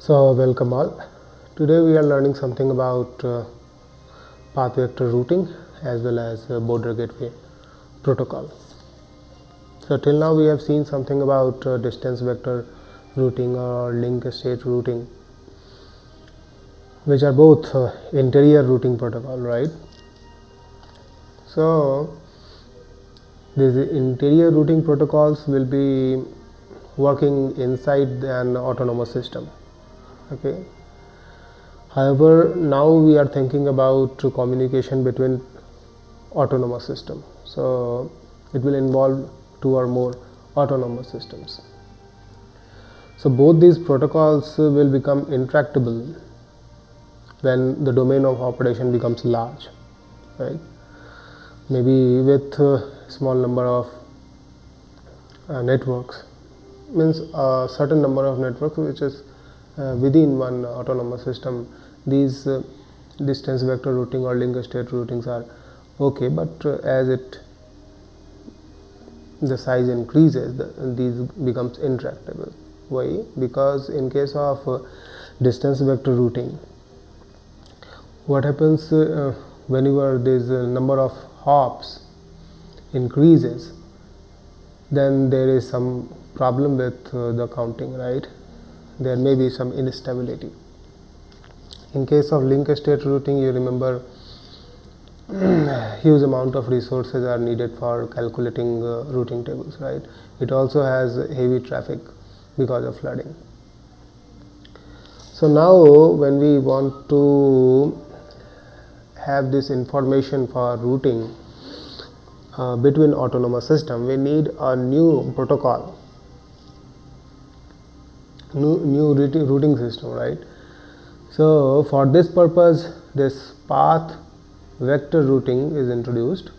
So welcome all. Today we are learning something about path vector routing as well as border gateway protocol. So till now we have seen something about distance vector routing or link state routing, which are both interior routing protocol, right? So these interior routing protocols will be working inside an autonomous system. Okay. However, now we are thinking about communication between autonomous system. So it will involve two or more autonomous systems. So both these protocols will become intractable when the domain of operation becomes large, right? Maybe with a small number of networks, means a certain number of networks which is within one autonomous system. These distance vector routing or link state routings are okay, but as the size increases, these becomes intractable. Why? Because in case of distance vector routing, what happens whenever this number of hops increases, then there is some problem with the counting, right? There may be some instability. In case of link state routing, you remember huge amount of resources are needed for calculating routing tables, right? It also has heavy traffic because of flooding. So now when we want to have this information for routing between autonomous system, we need a new protocol, new routing system, right? So for this purpose, this path vector routing is introduced,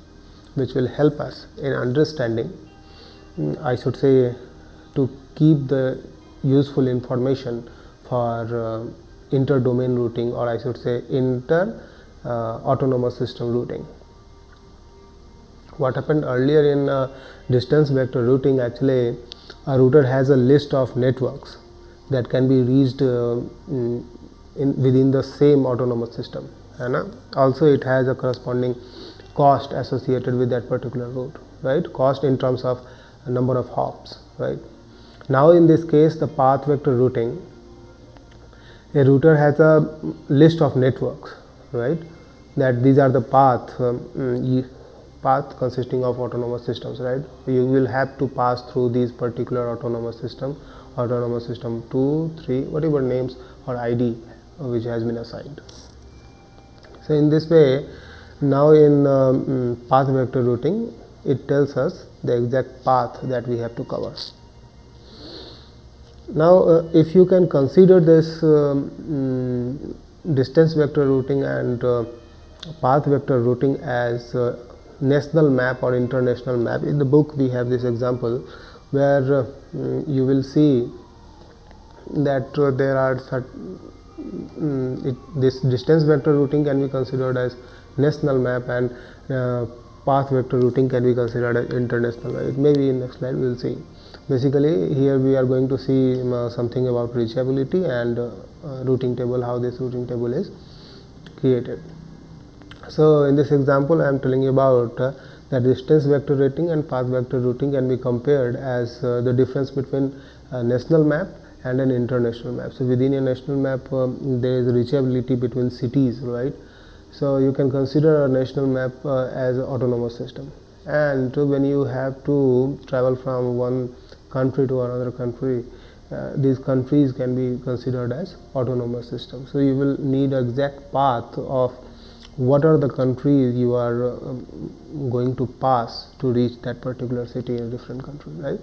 which will help us in understanding, I should say, to keep the useful information for inter-domain routing, or I should say autonomous system routing. What happened earlier in distance vector routing, actually a router has a list of networks that can be reached within the same autonomous system, and also it has a corresponding cost associated with that particular route, right? Cost in terms of a number of hops, right? Now in this case, the path vector routing, a router has a list of networks, right? That these are the path consisting of autonomous systems, right? You will have to pass through these particular autonomous system 2, 3, whatever names or ID which has been assigned. So in this way, now in path vector routing, it tells us the exact path that we have to cover. Now if you can consider this distance vector routing and path vector routing as national map or international map, in the book we have this example where you will see that there are this distance vector routing can be considered as national map, and path vector routing can be considered as international map. It may be in next slide we will see. Basically here we are going to see something about reachability and routing table, how this routing table is created. So in this example I am telling you about that distance vector routing and path vector routing can be compared as the difference between a national map and an international map. So within a national map there is reachability between cities, right? So you can consider a national map as an autonomous system, and when you have to travel from one country to another country, these countries can be considered as autonomous systems. So you will need exact path of what are the countries you are going to pass to reach that particular city in a different country, right?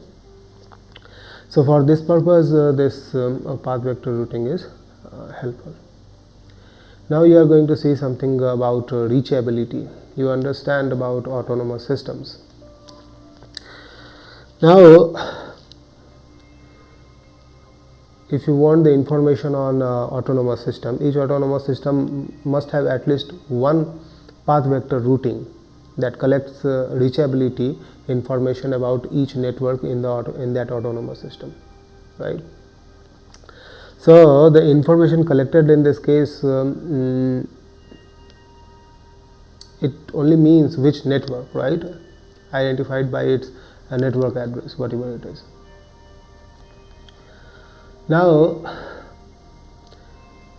So for this purpose, this path vector routing is helpful. Now you are going to see something about reachability. You understand about autonomous systems. Now if you want the information on autonomous system, each autonomous system must have at least one path vector routing that collects reachability information about each network in that autonomous system, right? So the information collected in this case, it only means which network, right, identified by its network address, whatever it is. Now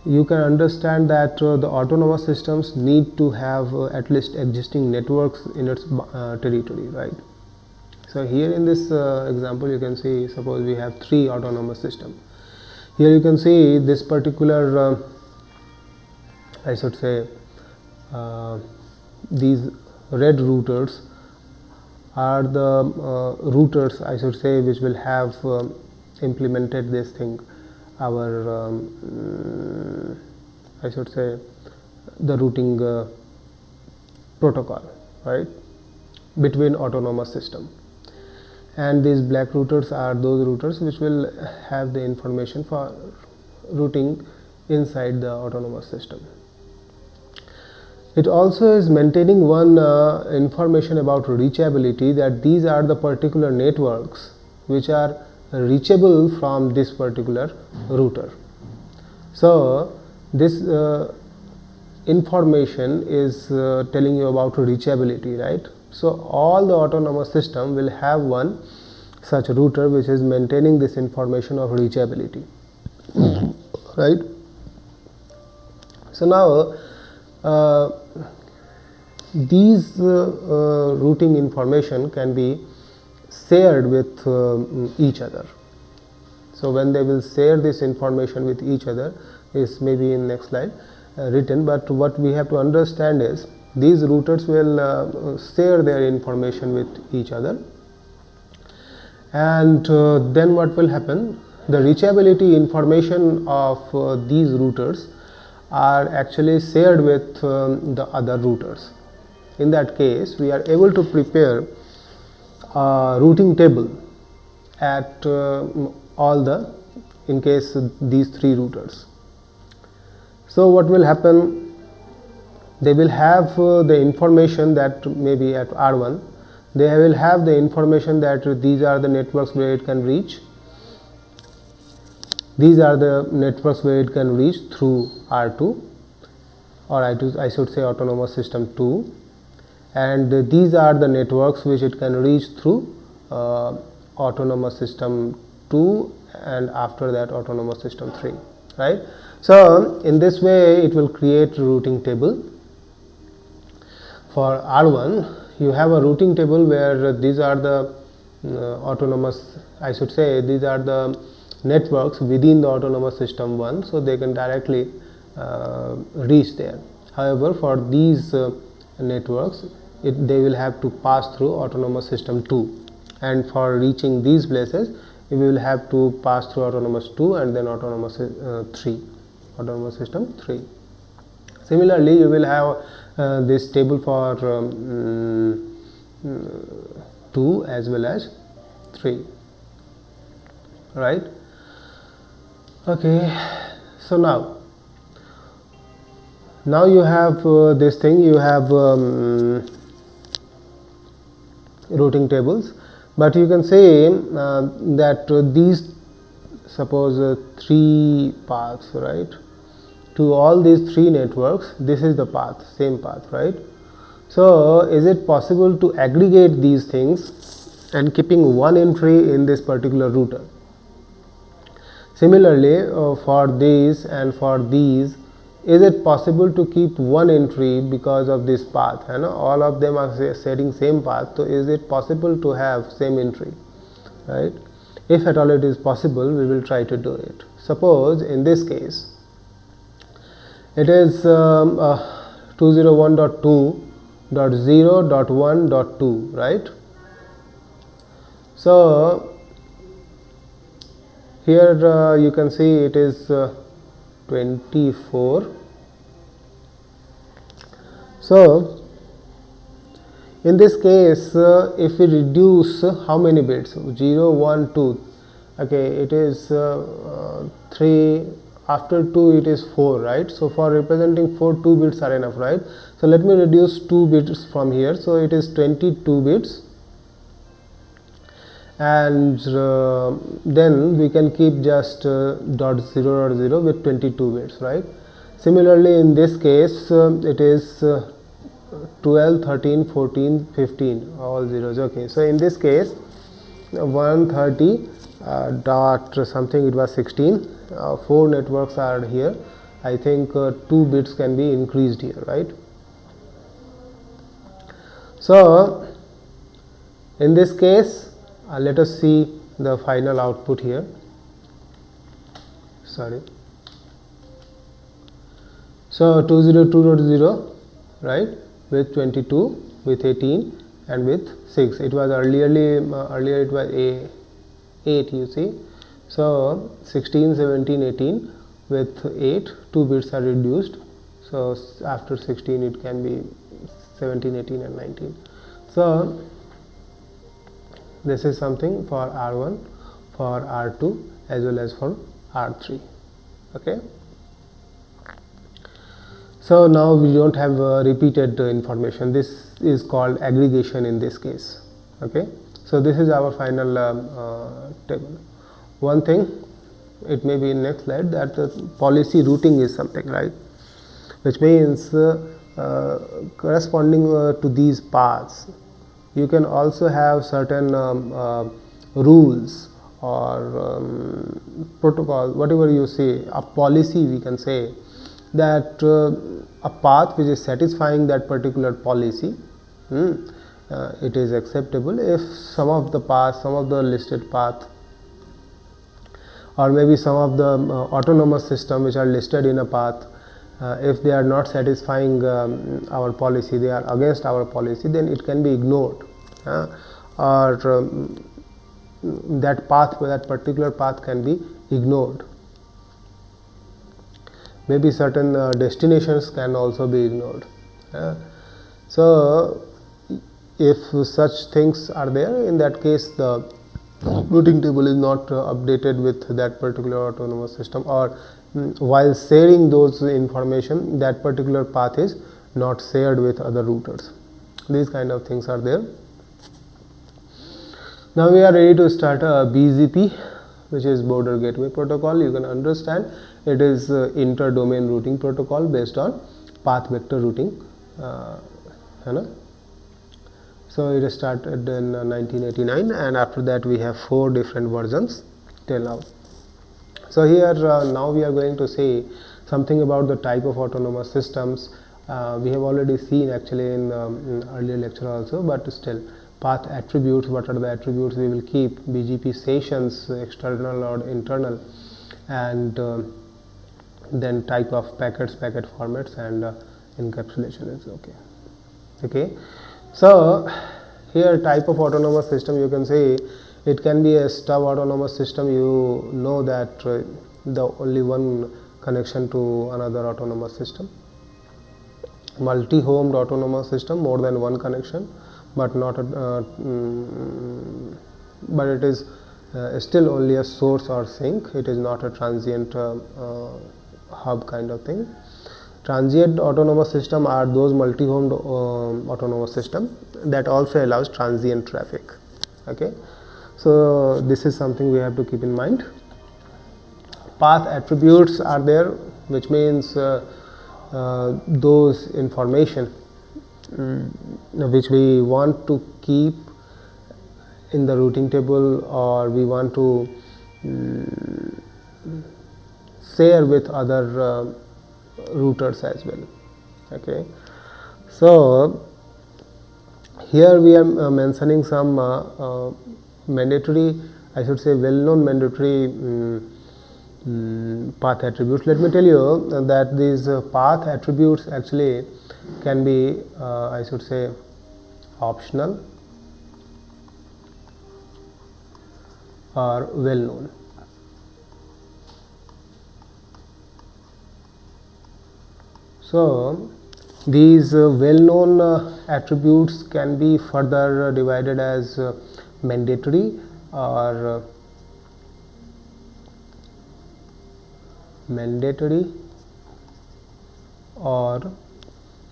you can understand that the autonomous systems need to have at least existing networks in its territory, right? So here in this example you can see, suppose we have 3 autonomous systems. Here you can see this particular I should say these red routers are the routers, I should say, which will have implemented this thing, our I should say the routing protocol, right, between autonomous system. And these black routers are those routers which will have the information for routing inside the autonomous system. It also is maintaining one information about reachability, that these are the particular networks which are reachable from this particular router. So this information is telling you about reachability, right? So all the autonomous system will have one such router which is maintaining this information of reachability, right? So now these routing information can be shared with each other. So when they will share this information with each other is maybe in next slide written, but what we have to understand is these routers will share their information with each other, and then what will happen, the reachability information of these routers are actually shared with the other routers. In that case we are able to prepare a routing table at all the, in case these 3 routers. So what will happen, they will have the information that maybe at R1 they will have the information that these are the networks where it can reach, these are the networks where it can reach through R2, or I should say autonomous system 2, and these are the networks which it can reach through autonomous system 2, and after that autonomous system 3, right? So in this way it will create routing table. For R1 you have a routing table where these are the autonomous, I should say these are the networks within the autonomous system 1, so they can directly reach there. However, for these networks they will have to pass through autonomous system 2, and for reaching these places we will have to pass through autonomous 2 and then autonomous 3, autonomous system 3. Similarly you will have this table for 2 as well as 3, right? Okay, so now you have this thing, you have routing tables, but you can say that these, suppose 3 paths, right, to all these 3 networks, this is the path, same path, right? So is it possible to aggregate these things and keeping one entry in this particular router? Similarly for these and for these, is it possible to keep one entry because of this path, you know, all of them are setting same path, so is it possible to have same entry, right? If at all it is possible, we will try to do it. Suppose in this case it is 201.2.0.1.2, right? So here you can see it is 24. So in this case if we reduce how many bits, 0, 1, 2, okay, it is 3, after 2 it is 4, right? So for representing 4, 2 bits are enough, right? So let me reduce 2 bits from here, so it is 22 bits, and then we can keep just dot 0 dot 0 with 22 bits, right? Similarly, in this case it is 12, 13, 14, 15, all zeros. Okay, so in this case 130 dot something, it was 16. 4 networks are here. I think 2 bits can be increased here, right? So in this case let us see the final output here. Sorry. So 202.0, right, with 22, with 18 and with 6. It was earlier it was 8, you see. So 16, 17, 18 with 8, 2 bits are reduced. So after 16 it can be 17, 18 and 19. So this is something for R1, for R2 as well as for R3. Okay. So now we don't have repeated information. This is called aggregation in this case. Okay. So this is our final table. One thing, it may be in next slide, that the policy routing is something, right, which means corresponding to these paths you can also have certain rules or protocol, whatever you say, a policy we can say, that a path which is satisfying that particular policy, it is acceptable if some of the paths, some of the listed path, or maybe some of the autonomous system which are listed in a path, if they are not satisfying our policy, they are against our policy, then it can be ignored, or that path, that particular path can be ignored. Maybe certain destinations can also be ignored. So if such things are there, in that case the routing table is not updated with that particular autonomous system, or while sharing those information, that particular path is not shared with other routers. These kind of things are there. Now we are ready to start a BGP, which is Border Gateway Protocol. You can understand it is inter-domain routing protocol based on path vector routing. So it started in 1989, and after that we have 4 different versions till now. So here now we are going to say something about the type of autonomous systems. We have already seen actually in earlier lecture also, but still, path attributes, what are the attributes we will keep, BGP sessions, external or internal, and then type of packets, packet formats, and encapsulation is okay. So here type of autonomous system, you can say it can be a stub autonomous system. You know that the only one connection to another autonomous system. Multi-homed autonomous system, more than one connection, but not but it is still only a source or sink. It is not a transient hub kind of thing. Transient autonomous system are those multi-homed autonomous system that also allows transient traffic. Okay, so this is something we have to keep in mind. Path attributes are there, which means those information which we want to keep in the routing table, or we want to share with other routers as well. Okay, so here we are mentioning some mandatory, I should say well-known mandatory path attributes. Let me tell you that these path attributes actually can be I should say optional or well-known. So these well-known attributes can be further divided as mandatory or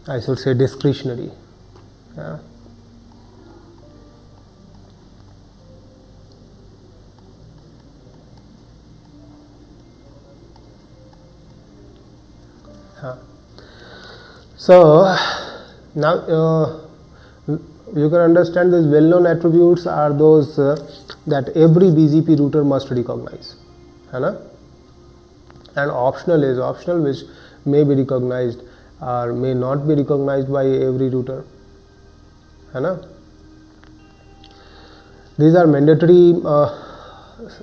I should say discretionary. So now you can understand these well-known attributes are those that every BGP router must recognize, and optional is optional, which may be recognized or may not be recognized by every router. These are mandatory.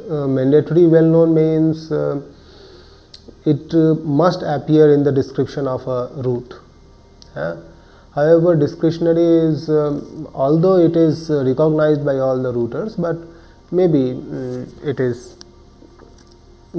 Mandatory well-known means it must appear in the description of a route. However, discretionary is although it is recognized by all the routers, but maybe it is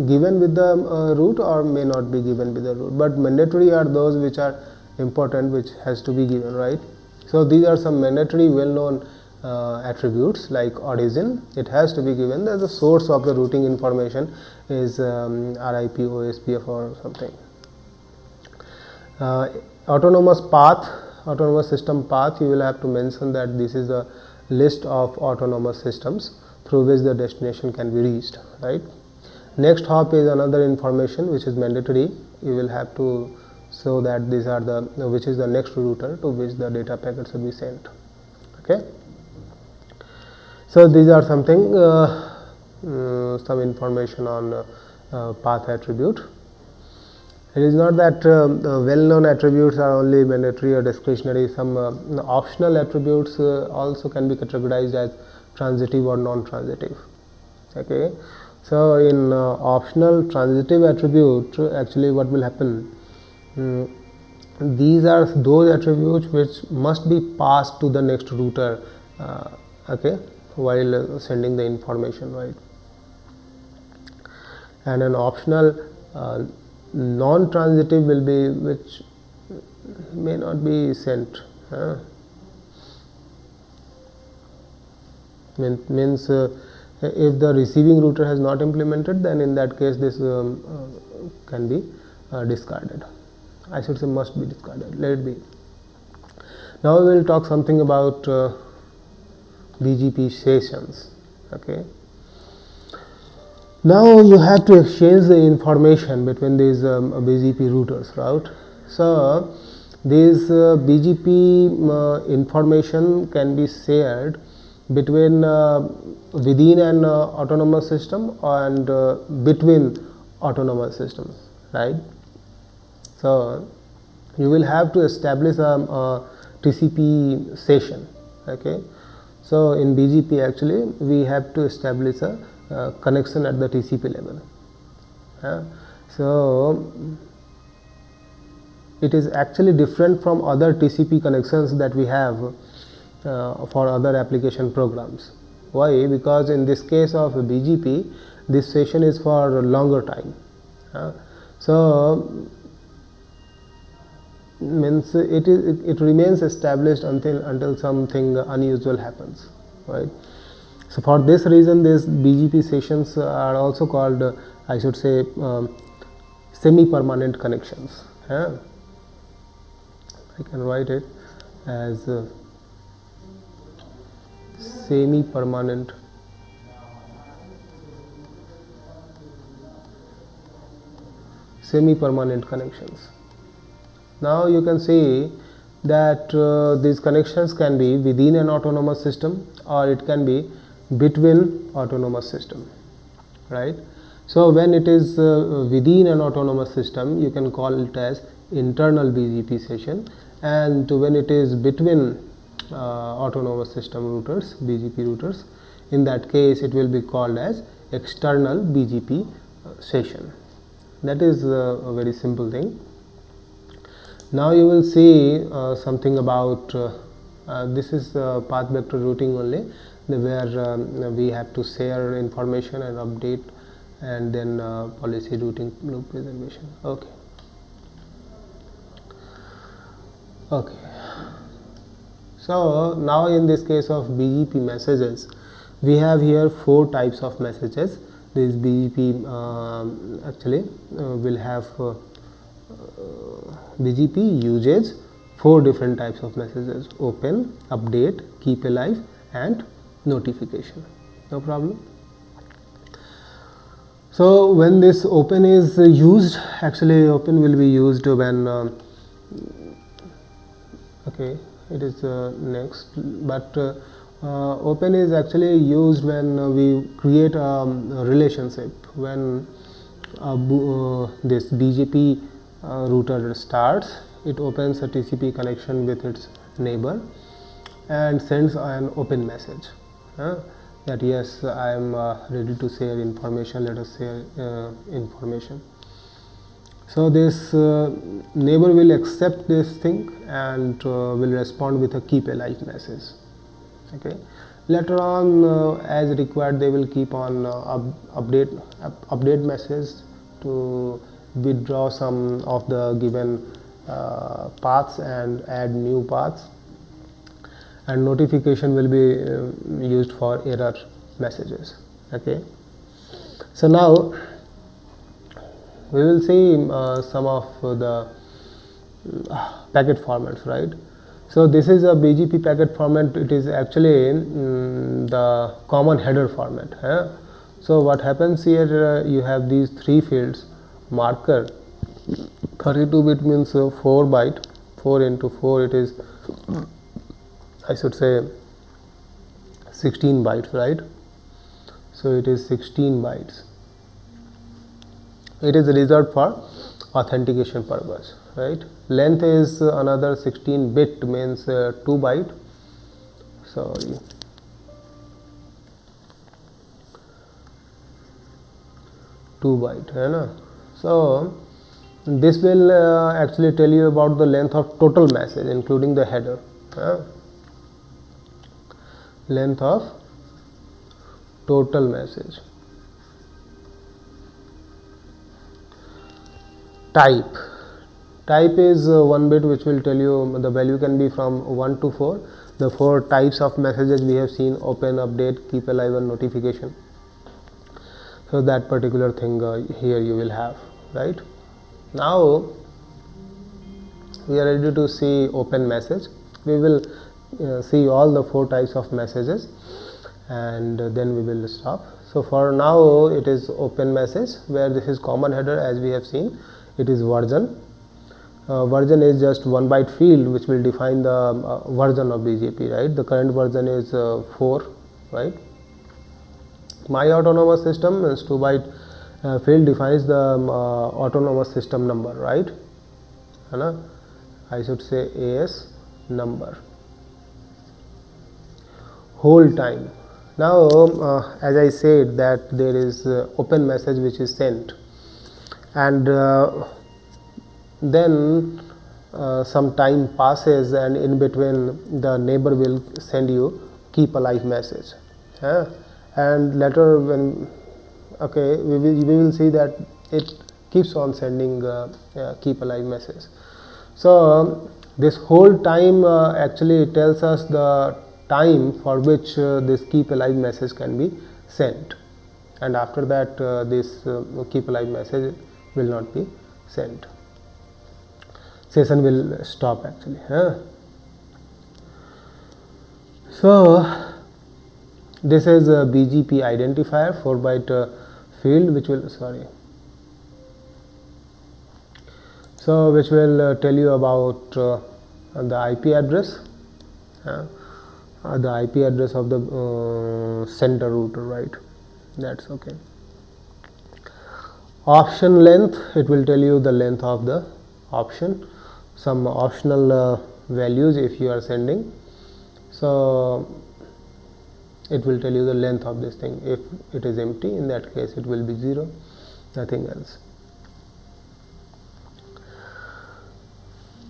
given with the route or may not be given with the route. But mandatory are those which are important, which has to be given, right? So these are some mandatory well-known attributes like origin. It has to be given that the source of the routing information is RIP, OSPF or something. Autonomous path, autonomous system path, you will have to mention that this is a list of autonomous systems through which the destination can be reached, right? Next hop is another information which is mandatory. You will have to show that these are the which is the next router to which the data packets will be sent. Okay. So these are something some information on path attribute. It is not that well-known attributes are only mandatory or discretionary. Some optional attributes also can be categorized as transitive or non-transitive. Okay. So in optional transitive attribute, actually what will happen? These are those attributes which must be passed to the next router. Okay, while sending the information, right? And an optional non-transitive will be which may not be sent. Means if the receiving router has not implemented, then in that case this can be discarded. I should say must be discarded. Let it be. Now we will talk something about BGP sessions. Okay. Now you have to exchange the information between these BGP routers, right? So this BGP information can be shared between within an autonomous system and between autonomous systems, right? So you will have to establish a TCP session. Okay. So in BGP actually we have to establish a connection at the TCP level. So it is actually different from other TCP connections that we have for other application programs. Why? Because in this case of BGP, this session is for a longer time. So means it remains established until something unusual happens, right? So for this reason, these BGP sessions are also called, I should say, semi-permanent connections. I can write it as semi-permanent connections. Now you can see that these connections can be within an autonomous system or it can be between autonomous system, right? So when it is within an autonomous system, you can call it as internal BGP session, and when it is between autonomous system routers, BGP routers, in that case it will be called as external BGP session. That is a very simple thing. Now you will see something about this is path vector routing only, where we have to share information and update, and then policy routing loop preservation. Okay. Okay. So now in this case of BGP messages, we have here 4 types of messages. This BGP actually will have BGP uses 4 different types of messages: open, update, keep alive, and notification. No problem. So when this open is used, actually open will be used when okay, it is next, but open is actually used when we create a relationship. When this BGP router starts, it opens a TCP connection with its neighbor and sends an open message that yes, I am ready to share information, let us share information. So this neighbor will accept this thing and will respond with a keep alive message. Okay. Later on, as required, they will keep on update message to withdraw some of the given paths and add new paths, and notification will be used for error messages. Okay. So now we will see some of the packet formats, right? So this is a BGP packet format. It is actually the common header format. So what happens here, you have these three fields. Marker 32 bit means 4 byte, 4 into 4, it is, I should say, 16 bytes, right? So it is 16 bytes. It is reserved for authentication purpose, right? Length is another 16 bit, means 2 byte. Sorry, 2 byte, है ना? So this will actually tell you about the length of total message, including the header. Length of total message. Type is 1 bit, which will tell you the value can be from 1 to 4. The 4 types of messages we have seen: open, update, keep alive, and notification. So that particular thing here you will have, right? Now we are ready to see open message. We will see all the 4 types of messages and then we will stop. So for now it is open message, where this is common header, as we have seen. It is version. Version is just 1 byte field which will define the version of BGP, right? The current version is 4, right? My autonomous system is 2 byte field defines the autonomous system number, right? I should say AS number. Hold time. Now as I said that there is open message which is sent, and then some time passes, and in between the neighbor will send you keep alive message, and later when we will see that it keeps on sending keep alive message. So this whole time actually tells us the time for which this keep alive message can be sent, and after that this keep alive message will not be sent. Session will stop actually. So this is a BGP identifier, 4 byte field, which will which will tell you about the IP address, the IP address of the center router, right? That's okay. Option length, it will tell you the length of the option, some optional values if you are sending. So it will tell you the length of this thing. If it is empty, in that case it will be 0, nothing else.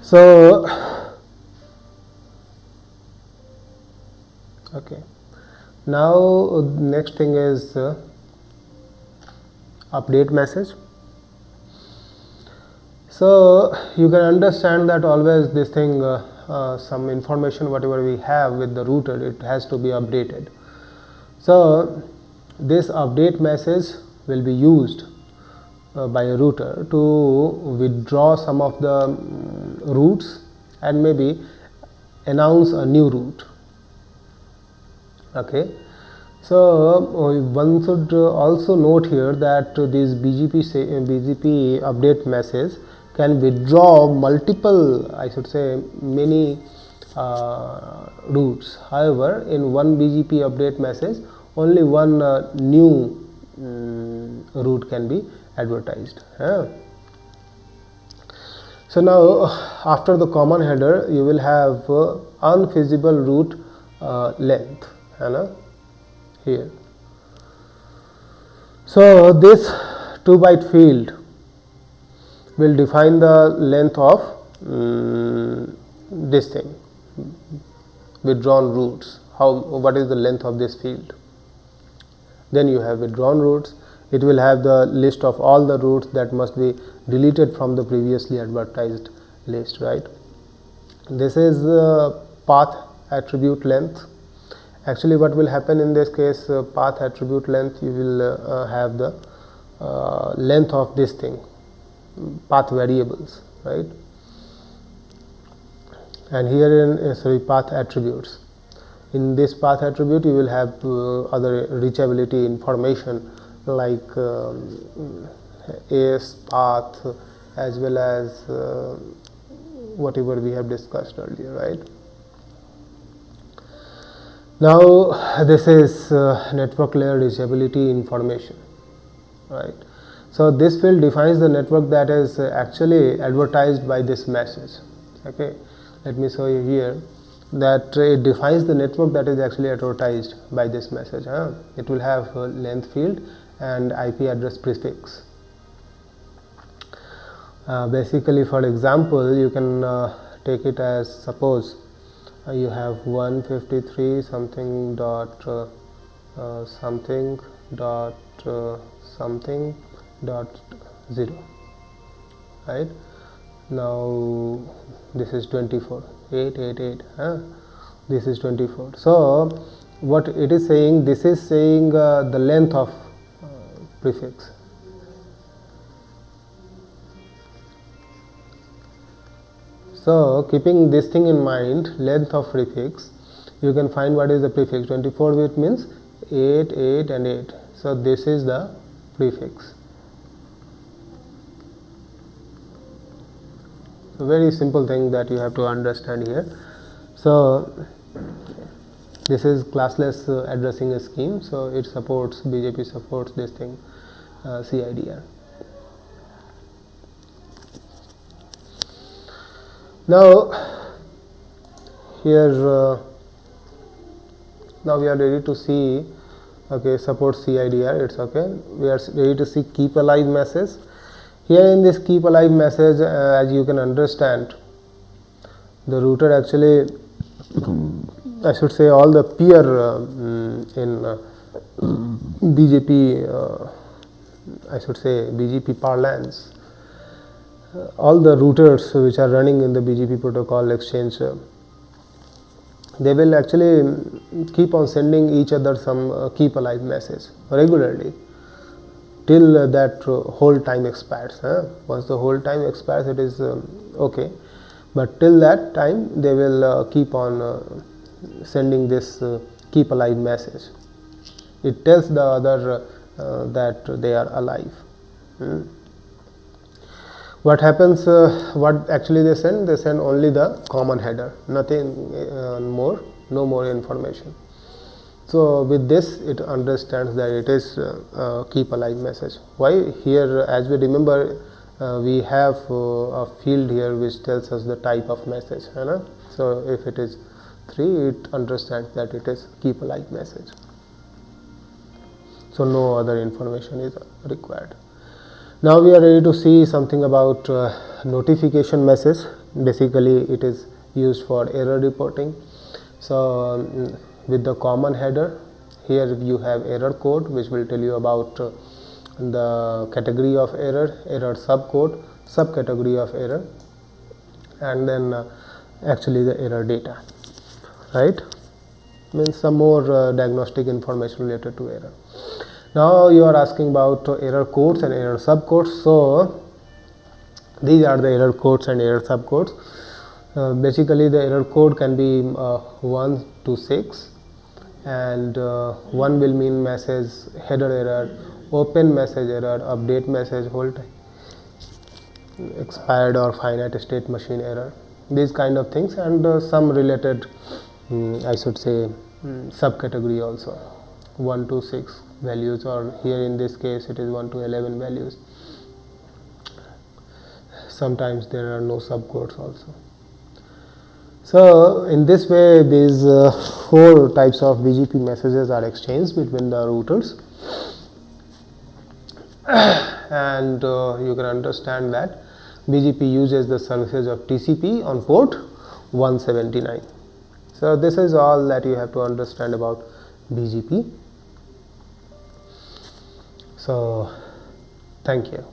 So okay, now next thing is update message. So you can understand that always this thing, some information whatever we have with the router, it has to be updated. So this update message will be used by a router to withdraw some of the routes and maybe announce a new route. Okay, So one should also note here that this BGP update message can withdraw multiple, I should say many routes. However, in one BGP update message, only one new route can be advertised. So now after the common header, you will have unfeasible route length here. So this 2-byte field will define the length of this thing, withdrawn routes. What is the length of this field? Then you have withdrawn routes. It will have the list of all the routes that must be deleted from the previously advertised list, right? This is path attribute length. Actually, what will happen in this case, path attribute length, you will have the length of this thing, path variables, right? And here in path attributes. In this path attribute, you will have other reachability information like AS path as well as whatever we have discussed earlier, right? Now this is network layer reachability information, right? So this field defines the network that is actually advertised by this message. Okay, let me show you here that it defines the network that is actually advertised by this message. It will have a length field and IP address prefix. Basically, for example, you can take it as, suppose you have 153 something dot something dot something dot 0, right? Now this is 24, 888, this is 24. So what it is saying, this is saying the length of prefix. So keeping this thing in mind, length of prefix, you can find what is the prefix. 24 bit means 8, 8 and 8. So this is the prefix. So very simple thing that you have to understand here. So this is classless addressing scheme. So it supports, BGP supports this thing, CIDR. Now here now we are ready to see, okay, support CIDR, it's okay. We are ready to see keep alive message. Here in this keep alive message, as you can understand, the router actually, I should say all the peer in BGP, I should say BGP parlance, all the routers which are running in the BGP protocol exchange, they will actually keep on sending each other some keep alive message regularly till that whole time expires. Once the whole time expires, it is okay, but till that time they will keep on sending this keep alive message. It tells the other that they are alive. What happens, what actually they send only the common header, nothing more, no more information. So with this it understands that it is keep alive message. Why? Here, as we remember, we have a field here which tells us the type of message. So if it is 3, it understands that it is keep alive message. So no other information is required. Now we are ready to see something about notification message. Basically it is used for error reporting. So with the common header, here you have error code which will tell you about the category of error, error subcode, subcategory of error, and then actually the error data, right? Means some more diagnostic information related to error. Now you are asking about error codes and error subcodes. So these are the error codes and error subcodes. Basically the error code can be 1 to 6, and one will mean message header error, open message error, update message hold time, expired or finite state machine error, these kind of things, and some related I should say subcategory also, 1 to 6 values, or here in this case it is 1 to 11 values. Sometimes there are no subcodes also. So in this way these 4 types of BGP messages are exchanged between the routers, and you can understand that BGP uses the services of TCP on port 179. So this is all that you have to understand about BGP. So thank you.